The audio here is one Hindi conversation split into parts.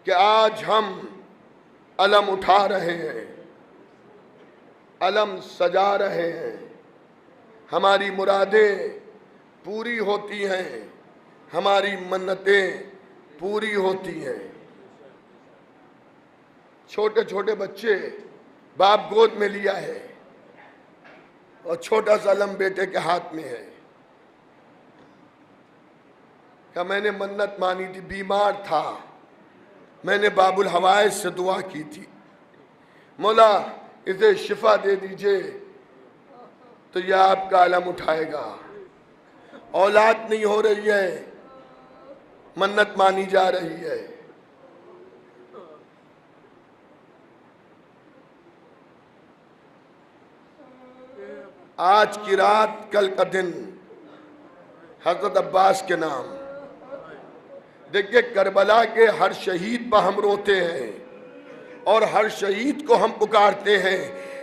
कि आज हम अलम उठा रहे हैं, अलम सजा रहे हैं, हमारी मुरादें पूरी होती हैं, हमारी मन्नतें पूरी होती हैं। छोटे छोटे बच्चे बाप गोद में लिया है और छोटा सा अलम बेटे के हाथ में है। क्या मैंने मन्नत मानी थी, बीमार था, मैंने बाबुल हवाइज से दुआ की थी, मौला इसे शिफा दे दीजिए, तो यह आपका अलम उठाएगा। औलाद नहीं हो रही है, मन्नत मानी जा रही है। आज की रात कल का दिन हजरत अब्बास के नाम। देखिए, करबला के हर शहीद पर हम रोते हैं और हर शहीद को हम पुकारते हैं,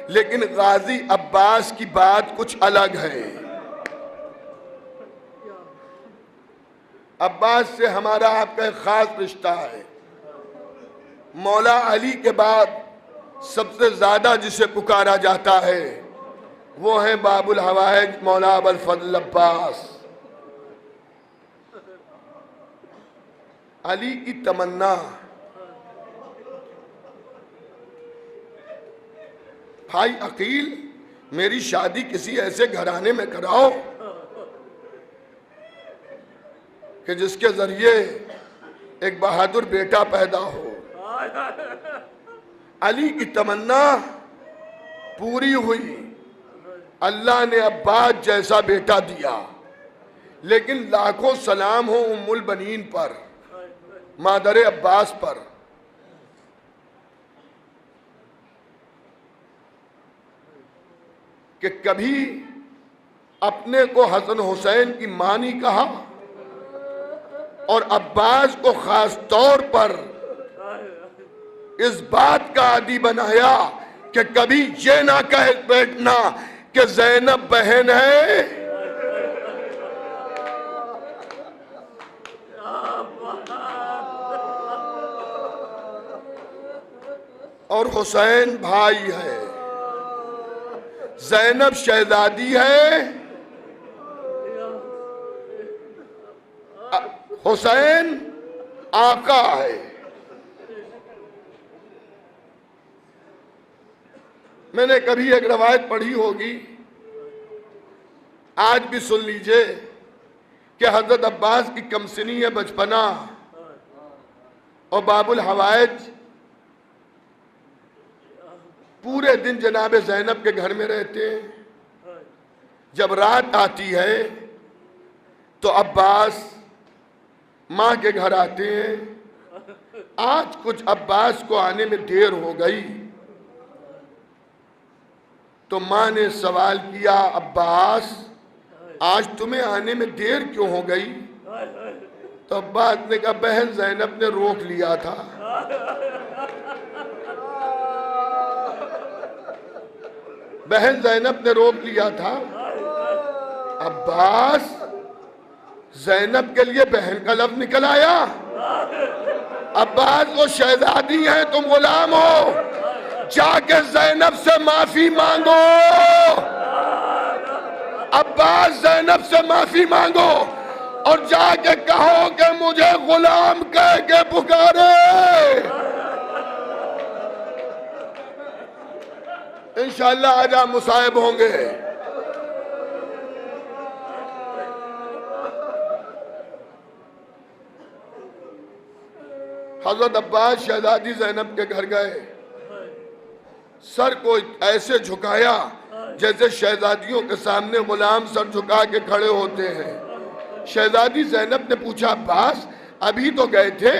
लेकिन गाजी अब्बास की बात कुछ अलग है। अब्बास से हमारा आपका एक खास रिश्ता है। मौला अली के बाद सबसे ज्यादा जिसे पुकारा जाता है वो है बाबुल हवाइज मौला अबुल फजल अब्बास। अली की तमन्ना, भाई अकील मेरी शादी किसी ऐसे घराने में कराओ कि जिसके जरिए एक बहादुर बेटा पैदा हो। अली की तमन्ना पूरी हुई, अल्लाह ने अब्बास जैसा बेटा दिया। लेकिन लाखों सलाम हो उम्मुल बनीन पर, मादर अब्बास पर। कि कभी अपने को हसन हुसैन की मां नहीं कहा और अब्बास को खास तौर पर इस बात का आदी बनाया कि कभी ये ना कह बैठना कि ज़ैनब बहन है और हुसैन भाई है, ज़ैनब शहजादी है, हुसैन आका है। मैंने कभी एक रवायत पढ़ी होगी, आज भी सुन लीजिए कि हजरत अब्बास की कमसिनी है बचपना और बाबुल हवाइज पूरे दिन जनाब ज़ैनब के घर में रहते हैं। जब रात आती है तो अब्बास माँ के घर आते हैं। आज कुछ अब्बास को आने में देर हो गई तो माँ ने सवाल किया, अब्बास आज तुम्हें आने में देर क्यों हो गई? तो अब्बास ने कहा, बहन ज़ैनब ने रोक लिया था। बहन ज़ैनब ने रोक लिया था। अब्बास, ज़ैनब के लिए बहन का लफ्ज़ निकल आया। अब्बास वो शहजादी हैं, तुम गुलाम हो, जाके ज़ैनब से माफी मांगो। अब्बास ज़ैनब से माफी मांगो और जाके कहो कि मुझे गुलाम कह के पुकारे। इंशाअल्लाह आज आप मुसाहिब होंगे। हजरत अब्बास शहजादी ज़ैनब के घर गए, सर को ऐसे झुकाया जैसे शहजादियों के सामने गुलाम सर झुका के खड़े होते हैं। शहजादी ज़ैनब ने पूछा, अब्बास अभी तो गए थे,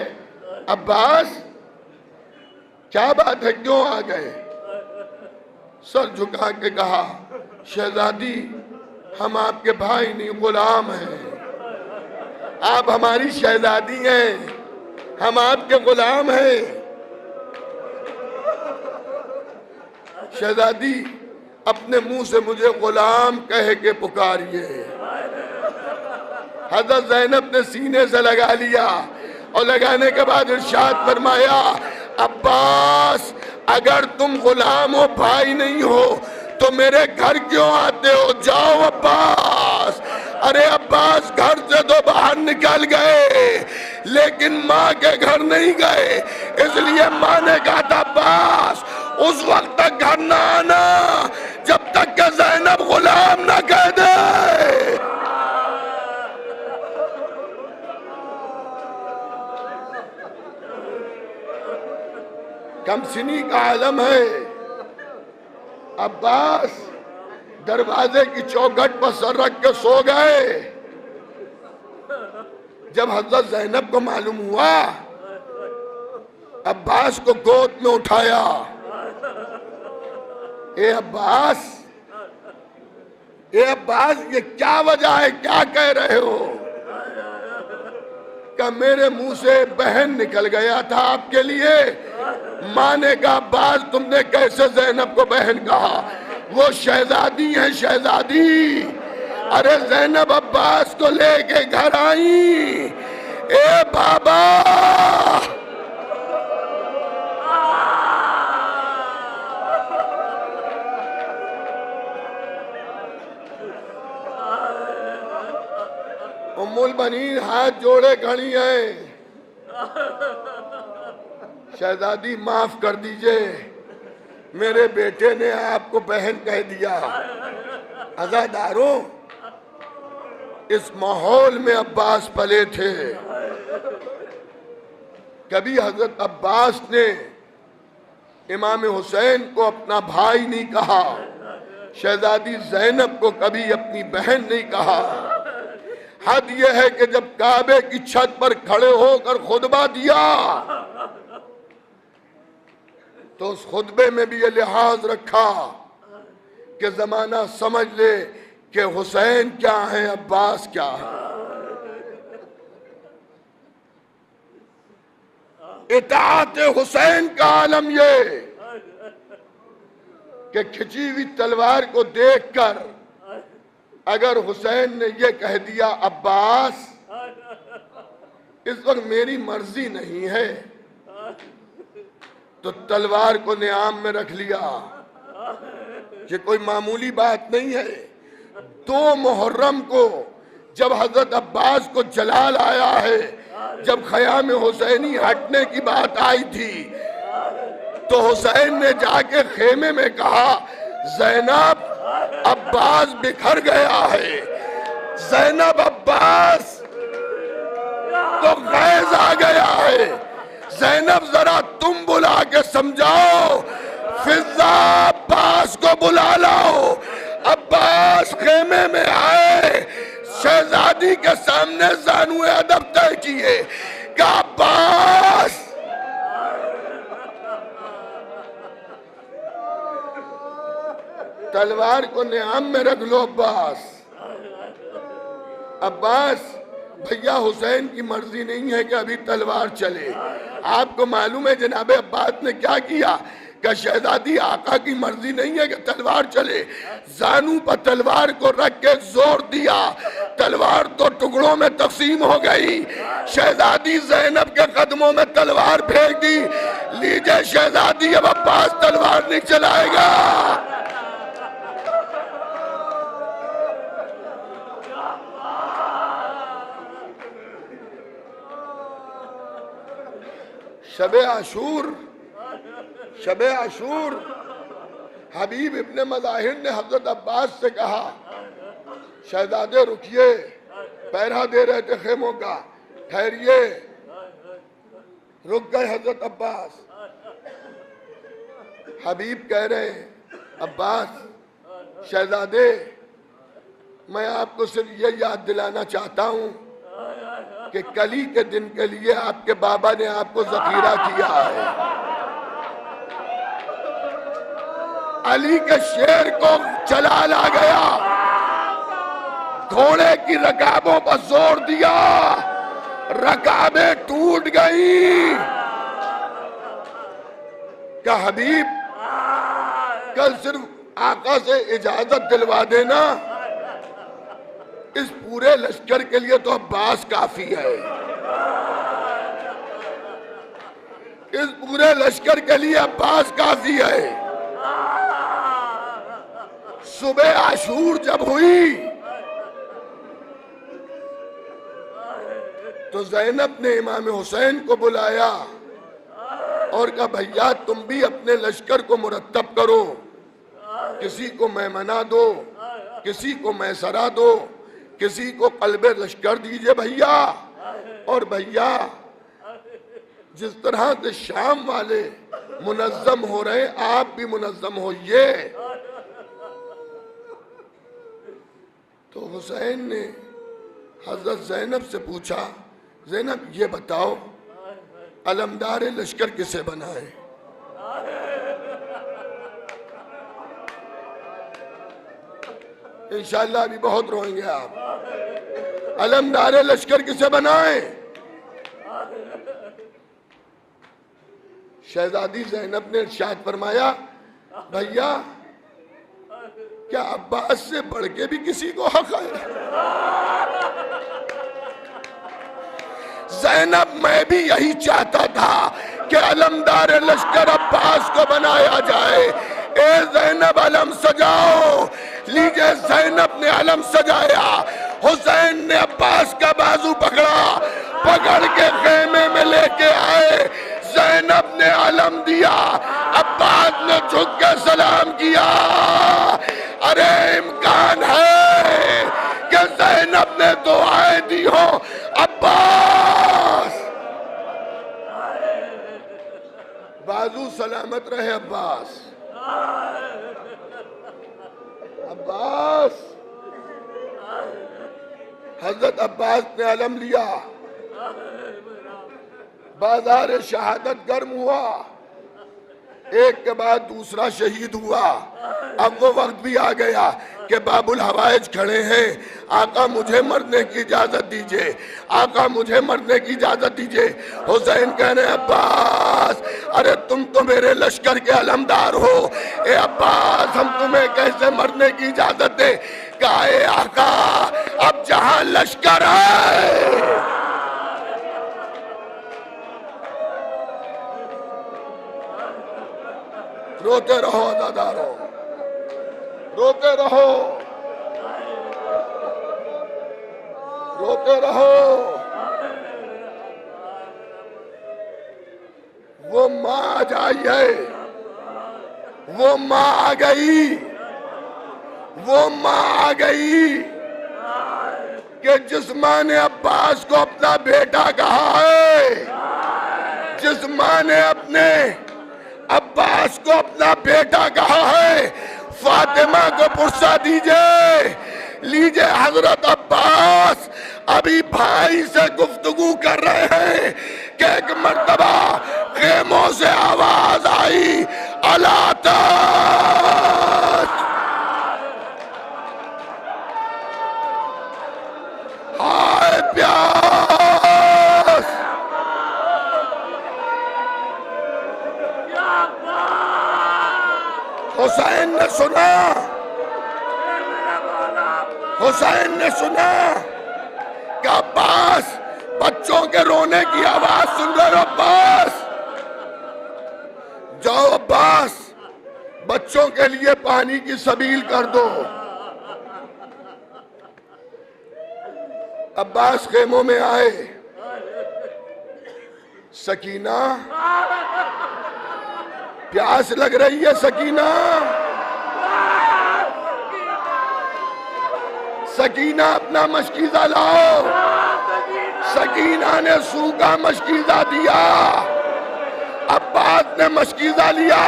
अब्बास क्या बात है, क्यों आ गए? सर झुका के कहा, शहजादी हम आपके भाई नहीं गुलाम हैं, आप हमारी शहजादी हैं, हम आपके गुलाम हैं। शहजादी अपने मुंह से मुझे गुलाम कह के पुकारिए। हज़रत ज़ैनब ने सीने से लगा लिया और लगाने के बाद इरशाद फरमाया, अब्बास अगर तुम गुलाम हो, भाई नहीं हो, तो मेरे घर क्यों आते हो? जाओ अब्बास। अरे अब्बास घर से तो बाहर निकल गए, लेकिन माँ के घर नहीं गए। इसलिए माँ ने कहा था, अब्बास उस वक्त तक घर ना आना जब तक कि ज़ैनब गुलाम ना कह दे। कमसिनी का आलम है। अब्बास दरवाजे की चौखट पर सर रख के सो गए। जब हजरत ज़ैनब को मालूम हुआ, अब्बास को गोद में उठाया। ए अब्बास, ये क्या वजह है, क्या कह रहे हो? का मेरे मुंह से बहन निकल गया था आपके लिए। माँ ने कहा, अब्बास तुमने कैसे ज़ैनब को बहन कहा? वो शहजादी है, शहजादी। अरे ज़ैनब अब्बास को लेके घर आई। ए बाबा, उम्मुल बनीन हाथ जोड़े खड़ी है। शहजादी माफ कर दीजिए, मेरे बेटे ने आपको बहन कह दिया। अज़ादारों, इस माहौल में अब्बास पले थे। कभी हजरत अब्बास ने इमाम हुसैन को अपना भाई नहीं कहा, शहजादी ज़ैनब को कभी अपनी बहन नहीं कहा। हद यह है कि जब काबे की छत पर खड़े होकर खुतबा दिया, तो उस खुतबे में भी ये लिहाज रखा कि जमाना समझ ले कि हुसैन क्या है, अब्बास क्या है। इताअत हुसैन का आलम ये कि खिंची हुई तलवार को देखकर अगर हुसैन ने ये कह दिया, अब्बास इस वक्त मेरी मर्जी नहीं है, तो तलवार को नियाम में रख लिया। ये कोई मामूली बात नहीं है। 2 मुहर्रम को जब हजरत अब्बास को जलाल आया है, जब ख़याम हुसैनी हटने की बात आई थी, तो हुसैन ने जाके खेमे में कहा, ज़ैनब अब्बास बिखर गया है। ज़ैनब अब्बास तो गैज़ आ गया है। ज़ैनब जरा तुम बुला के समझाओ, फिज़ा अब्बास को बुला लाओ। अब्बास खेमे में आए, शहजादी के सामने ज़ानुए अदब तय किए कि अब्बास तलवार को नियाम में रख लो। अब्बास भैया हुसैन की मर्जी नहीं है कि अभी तलवार चले। आपको मालूम है जनाबे अब्बास ने क्या किया? कि शहजादी आका की मर्जी नहीं है कि तलवार चले। जानू पर तलवार को रख के जोर दिया, तलवार तो टुकड़ों में तकसीम हो गई। शहजादी ज़ैनब के कदमों में तलवार फेंक दी। लीजिए शहजादी, अब अब्बास तलवार नहीं चलाएगा। शबे आशूर हबीब इब्ने मज़ाहिर ने हजरत अब्बास से कहा, शहजादे रुकिए, पहरा दे रहे थे खेमों का, ठहरिए। रुक गए हजरत अब्बास। हबीब कह रहे हैं, अब्बास शहजादे, मैं आपको सिर्फ ये याद दिलाना चाहता हूँ कि कली के दिन के लिए आपके बाबा ने आपको जखीरा किया है। अली के शेर को जलाल आ गया, घोड़े की रकाबों पर जोर दिया, रकाबें टूट गई। क्या हबीब कल सिर्फ आका से इजाजत दिलवा देना, इस पूरे लश्कर के लिए तो अब्बास काफी है। इस पूरे लश्कर के लिए अब्बास काफी है। सुबह आशूर जब हुई तो ज़ैनब ने इमाम हुसैन को बुलाया और कहा भैया तुम भी अपने लश्कर को मुरत्तब करो, किसी को मैमना दो, किसी को मैसरा दो, किसी को कल्बे लश्कर दीजिए भैया। और भैया जिस तरह से शाम वाले मुनज़्ज़म हो रहे आप भी मुनज़्ज़म होइए। तो हुसैन ने हजरत ज़ैनब से पूछा, ज़ैनब ये बताओ अलमदार लश्कर किसे बनाए? इंशाअल्लाह अभी बहुत रोएंगे आप। अलमदार लश्कर किसे बनाए? शहजादी ज़ैनब ने इरशाद फरमाया, भैया क्या अब्बास से बढ़ के भी किसी को हक है? ज़ैनब मैं भी यही चाहता था कि अलमदार लश्कर अब्बास को बनाया जाए। ए ज़ैनब अलम सजाओ। लीजिए ज़ैनब ने अलम सजाया। हुसैन ने अब्बास का बाजू पकड़ा, पकड़ के खेमे में लेके आए। ज़ैनब ने अलम दिया, अब्बास ने झुक के सलाम किया। अरे इम्कान है कि ज़ैनब ने दुआएं दी हो अब्बास बाजू सलामत रहे। अब्बास अब्बास हजरत अब्बास ने अलम लिया। बाजार शहादत गर्म हुआ, एक के बाद दूसरा शहीद हुआ। अब वो वक्त भी आ गया कि बाबुल हवाइज खड़े हैं, आका मुझे मरने की इजाजत दीजिए, आका मुझे मरने की इजाजत दीजिए। हुसैन कह रहे अब्बास अरे तुम तो मेरे लश्कर के अलमदार हो, ए अब्बास हम तुम्हें कैसे मरने की इजाजत दे? कहा ए आका अब जहां लश्कर है रोते रहो, अदादारो रोते रहो, रोते रहो। वो माँ आज आई है, वो माँ आ गई, वो माँ आ गई कि जिस माँ ने अब्बास को अपना बेटा कहा है, जिस माँ ने अपने अब्बास को अपना बेटा कहा है, फातिमा को पुरसा दीजिए। लीजिए हजरत अब्बास अभी भाई से गुफ्तगू कर रहे हैं कि एक मर्तबा खेमों से आवाज आई, अला तक हाय प्यास। हुसैन ने सुना, हुसैन ने सुना कि अब्बास बच्चों के रोने की आवाज सुन रहे हो। अब्बास जाओ, अब्बास बच्चों के लिए पानी की सबील कर दो। अब्बास खेमों में आए। सकीना प्यास लग रही है, सकीना, सकीना अपना मशकीज़ा लाओ। सकीना ने सूखा मशकीज़ा दिया, अब्बास ने मशकीज़ा लिया।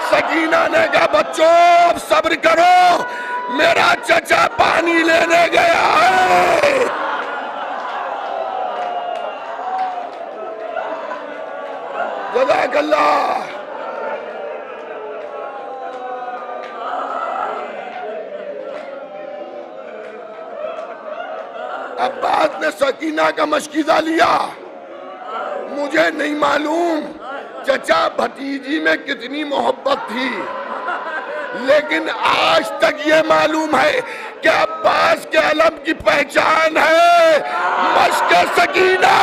सकीना ने कहा बच्चों अब सब्र करो, मेरा चचा पानी लेने गया है। जज़ाकल्लाह। अब्बास ने सकीना का मशकीज़ा लिया। मुझे नहीं मालूम चचा भतीजी में कितनी मोहब्बत थी, लेकिन आज तक ये मालूम है कि अब्बास के अलम की पहचान है मश्क सकीना।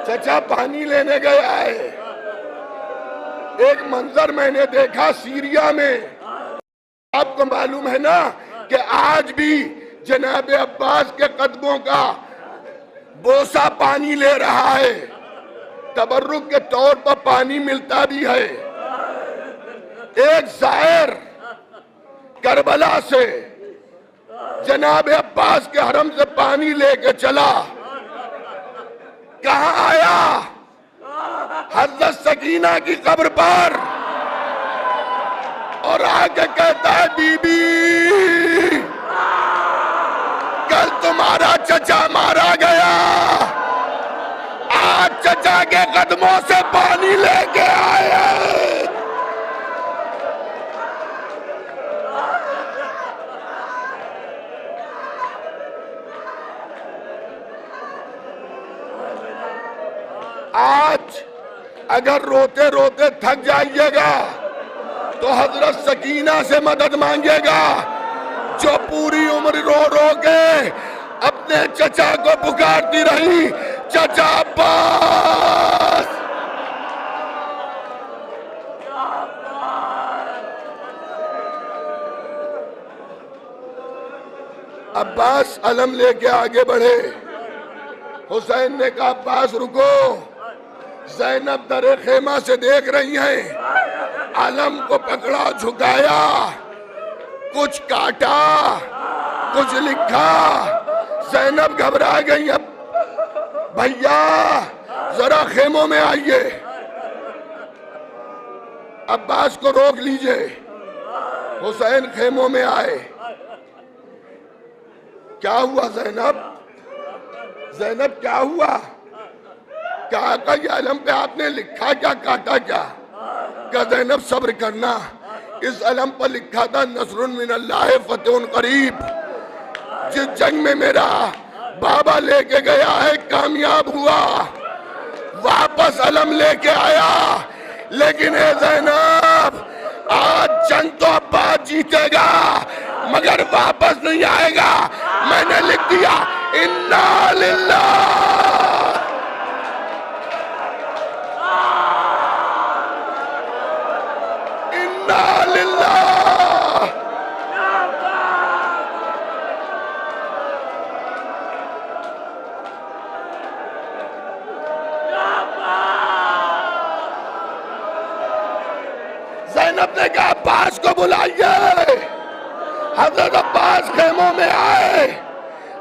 चचा पानी लेने गया है। एक मंजर मैंने देखा सीरिया में, आपको मालूम है ना कि आज भी जनाब अब्बास के कदमों का बोसा पानी ले रहा है, तबर्रुक के तौर पर पानी मिलता भी है। एक जायर करबला से जनाब अब्बास के हरम से पानी लेके चला, कहां आया? हजरत सकीना की कब्र पर, और आके कहता है बीबी कल तुम्हारा चचा मारा गया, आज चचा के कदमों से पानी लेके आया। आज अगर रोते रोते थक जाइएगा तो हजरत सकीना से मदद मांगिएगा, जो पूरी उम्र रो रो के अपने चचा को पुकारती रही, चचा अब्बास। अब्बास अलम लेके आगे बढ़े। हुसैन ने कहा अब्बास रुको। ज़ैनब दरे खेमा से देख रही हैं, आलम को पकड़ा, झुकाया, कुछ काटा, कुछ लिखा। ज़ैनब घबरा गई, अब भैया जरा खेमों में आइए, अब्बास को रोक लीजिए। हुसैन खेमों में आए। क्या हुआ ज़ैनब? ज़ैनब क्या हुआ? क्या ये अलम पे आपने लिखा क्या, काटा क्या? क्या ज़ैनब सब्र करना, इस अलम पर लिखा था नसरुन मिनल्लाह फतहुन करीब। जिस जंग में मेरा बाबा लेके गया है कामयाब हुआ, वापस अलम लेके आया। लेकिन ए ज़ैनब आज जंग तो अब्बास जीतेगा मगर वापस नहीं आएगा। मैंने लिख दिया इन्ना लिल्लाह। ज़ैनब ने कहा अब्बास को बुलाइए। हजरत अब्बास खेमों में आए।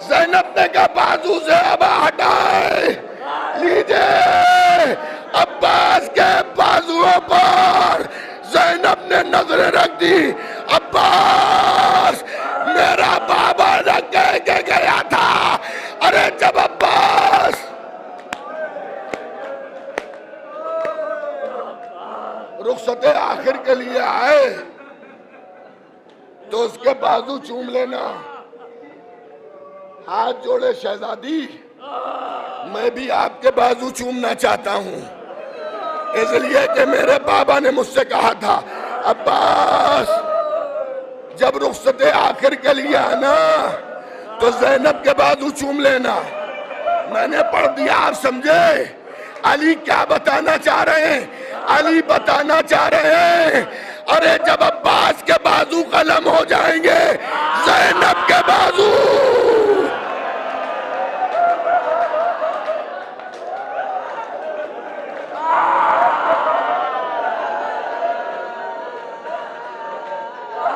ज़ैनब ने कहा बाजू से अबा हटाए, लीजिए। अब्बास के बाजुओं पर ज़ैनब ने नजरें रख दी। अब्बास मेरा बाबा न कह के गया था, अरे जब अब्बास रुखसते आखिर के लिए आए तो उसके बाजू चूम लेना। हाथ जोड़े शहजादी, मैं भी आपके बाजू चूमना चाहता हूं, इसलिए कि मेरे बाबा ने मुझसे कहा था अब्बास जब रुखसते आखिर के लिए आना तो ज़ैनब के बाजू चूम लेना। मैंने पढ़ दिया, आप समझे? अली क्या बताना चाह रहे हैं? अली बताना चाह रहे हैं अरे जब अब्बास के बाजू कलम हो जाएंगे, ज़ैनब के बाजू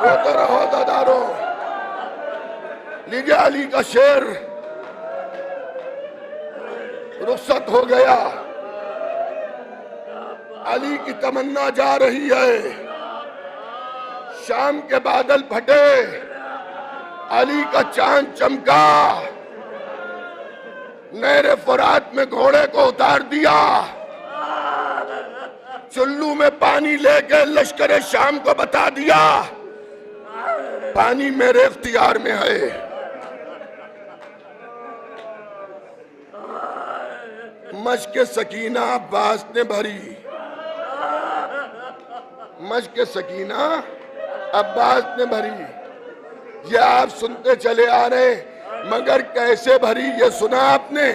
रोते रहो दादारो। लीजिए अली का शेर। रुखसत हो गया, अली की तमन्ना जा रही है। शाम के बादल फटे, अली का चांद चमका, नहरे फुरात में घोड़े को उतार दिया, चुल्लू में पानी लेके लश्कर शाम को बता दिया पानी मेरे इख्तियार में है। मश्क सकीना अब्बास ने भरी, मश्क सकीना अब्बास ने भरी। ये आप सुनते चले आ रहे, मगर कैसे भरी ये सुना आपने?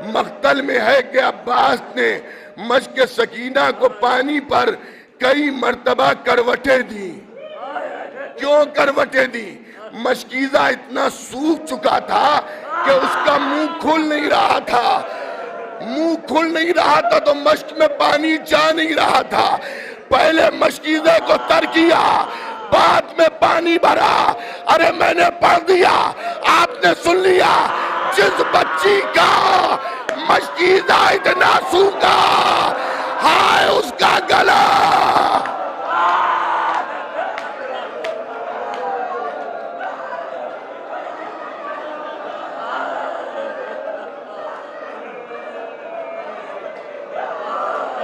मख्तल में है कि अब्बास ने मश्क सकीना को पानी पर कई मर्तबा करवटें दी। क्यों करवटें दी? मशकीज़ा इतना सूख चुका था कि उसका मुंह खुल नहीं रहा था। मुंह खुल नहीं रहा था तो मश्क में पानी जा नहीं रहा था। पहले मशकीज़े को तर किया, बाद में पानी भरा। अरे मैंने पढ़ दिया, आपने सुन लिया। जिस बच्ची का मशकीज़ा इतना सूखा, हाय उसका गला।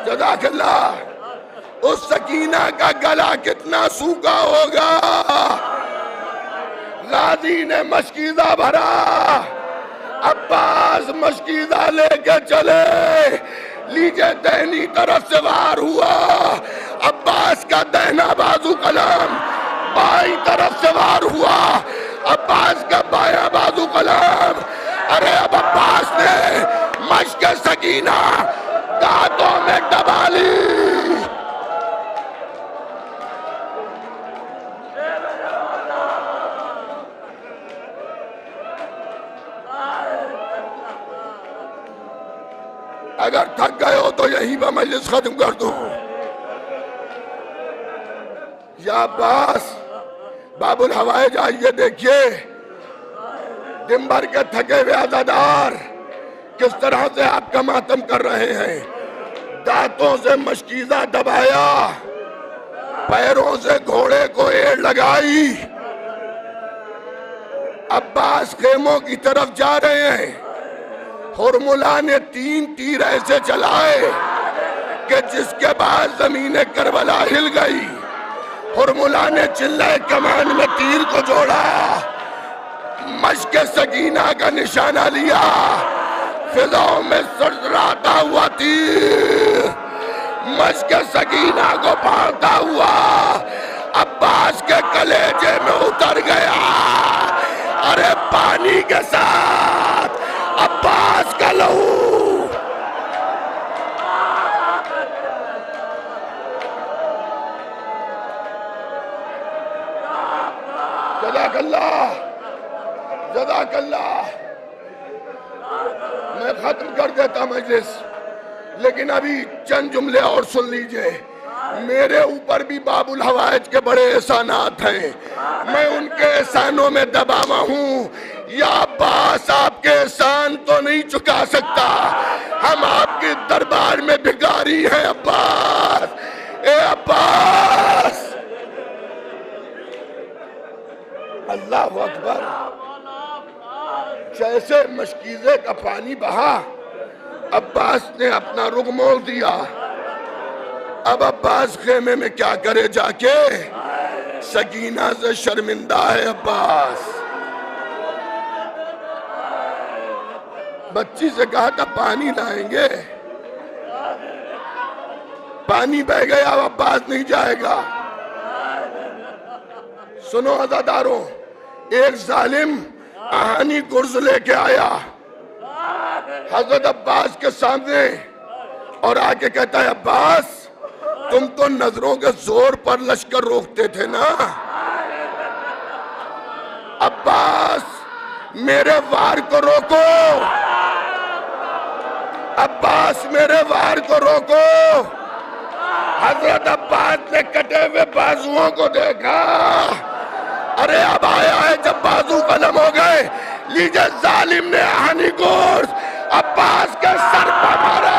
जज़ाकल्लाह। उस सकीना का गला कितना सूखा होगा। गाजी ने मशकीज़ा भरा, अब्बास मशकीज़ा लेके चले। लीजिए दाहिनी तरफ से वार हुआ, अब्बास का दाहिना बाजू कलम। बाईं तरफ से वार हुआ, अब्बास का बायां बाजू कलम। अरे अब अब्बास ने मश्क सकीना दांतों में दबा ली। अगर थक गए हो तो यहीं पर मजलिस खत्म कर दूं। या अब्बास, बाबुल हवाइज आइए देखिए, दिन भर के थके हुए अज़ादार किस तरह से आपका मातम कर रहे हैं। दांतों से मशकीज़ा दबाया, पैरों से घोड़े को एड़ लगाई। अब्बास खेमों की तरफ जा रहे हैं। हुरमुला ने 3 तीर ऐसे चलाए कि जिसके बाद जमीन करबला हिल गई। हुरमुला ने चिल्लाए कमान में तीर को जोड़ा, मश्क सकीना का निशाना लिया। फिजाओं में सरसराता हुआ तीर मश्क सकीना को फाड़ता हुआ अब्बास के कलेजे में उतर गया। अरे पानी के साथ अब्बास का लहू। जज़ाकल्लाह, जज़ाकल्लाह। मैं खत्म कर देता मजलिस, लेकिन अभी चंद जुमले और सुन लीजिए। मेरे ऊपर भी बाबुल हवाइज के बड़े एहसानात हैं, मैं उनके एहसानों में दबावा हूँ। या अब्बास, आपके एहसान तो नहीं चुका सकता, हम आपके दरबार में भिखारी हैं अब्बास। ए अब्बास, अल्लाह अकबर। जैसे मशकीज़े का पानी बहा, अब्बास ने अपना रुख मोड़ दिया। अब अब्बास खेमे में क्या करे जाके? सकीना से शर्मिंदा है अब्बास। बच्ची से कहा था पानी लाएंगे, पानी बह गया, अब अब्बास नहीं जाएगा। सुनो अज़ादारों, एक जालिम आहानी गुर्ज लेके आया हजरत अब्बास के सामने और आके कहता है, अब्बास तुम तो नजरों के जोर पर लश्कर रोकते थे ना। अब्बास मेरे वार को रोको, अब्बास मेरे वार को रोको। हजरत अब्बास ने कटे हुए बाजुओं को देखा। अरे अब आया है जब बाजू कलम हो गए। लीजिए, जालिम ने आहानी गोश्त अब्बास के सर पर मारा।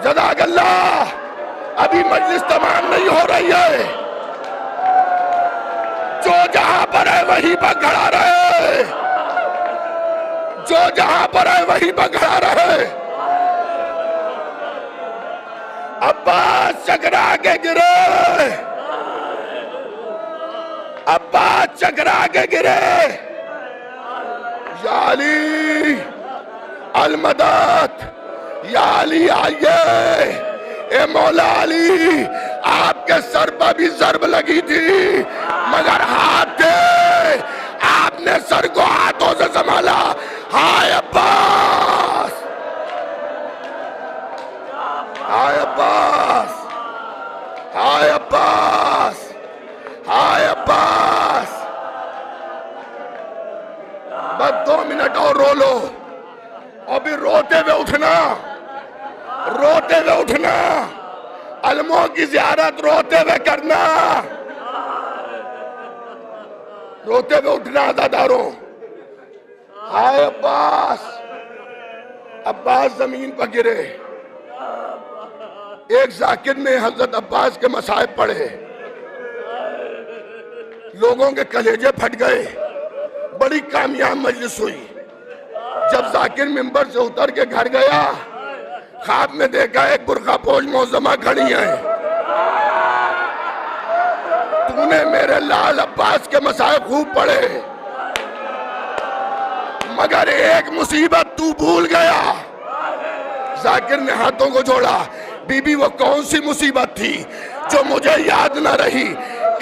जज़ाकल्लाह। अभी मजलिस तमाम नहीं हो रही है, जो जहां पर है वहीं पर खड़ा रहे, जो जहां पर है वहीं पर खड़ा रहे। अब्बास चकरा के गिरे, अब्बास चकरा के गिरे। या अली अलमदद, या अली आइए। ए मौला अली, आपके सर पर भी ज़र्ब लगी थी, मगर हाथ थे, आप अपने सर को हाथों से संभाला। हाय अब्बास, हाय अब्बास, हाय अब्बास, हाय अब्बास। बस 2 मिनट और रो लो, और भी रोते हुए उठना, रोते हुए उठना। अलमों की ज़ियारत रोते हुए करना, रोते हुए उठना अज़ादारों। हाय अब्बास। अब्बास जमीन पर गिरे। एक जाकिर ने हजरत अब्बास के मसाइब पढ़े, लोगों के कलेजे फट गए। बड़ी कामयाब मजलिस हुई। जब जाकिर मिंबर से उतर के घर गया, ख्वाब में देखा एक बुर्कापोश मौजमा खड़ी है। तूने मेरे लाल अब्बास के मसाइब खूब पढ़े, मगर एक मुसीबत तू भूल गया। जाकिर ने हाथों को जोड़ा। बीबी वो कौन सी मुसीबत थी जो मुझे याद न रही?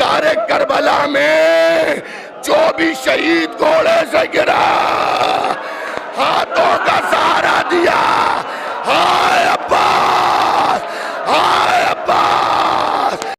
कारे करबला में जो भी शहीद घोड़े से गिरा,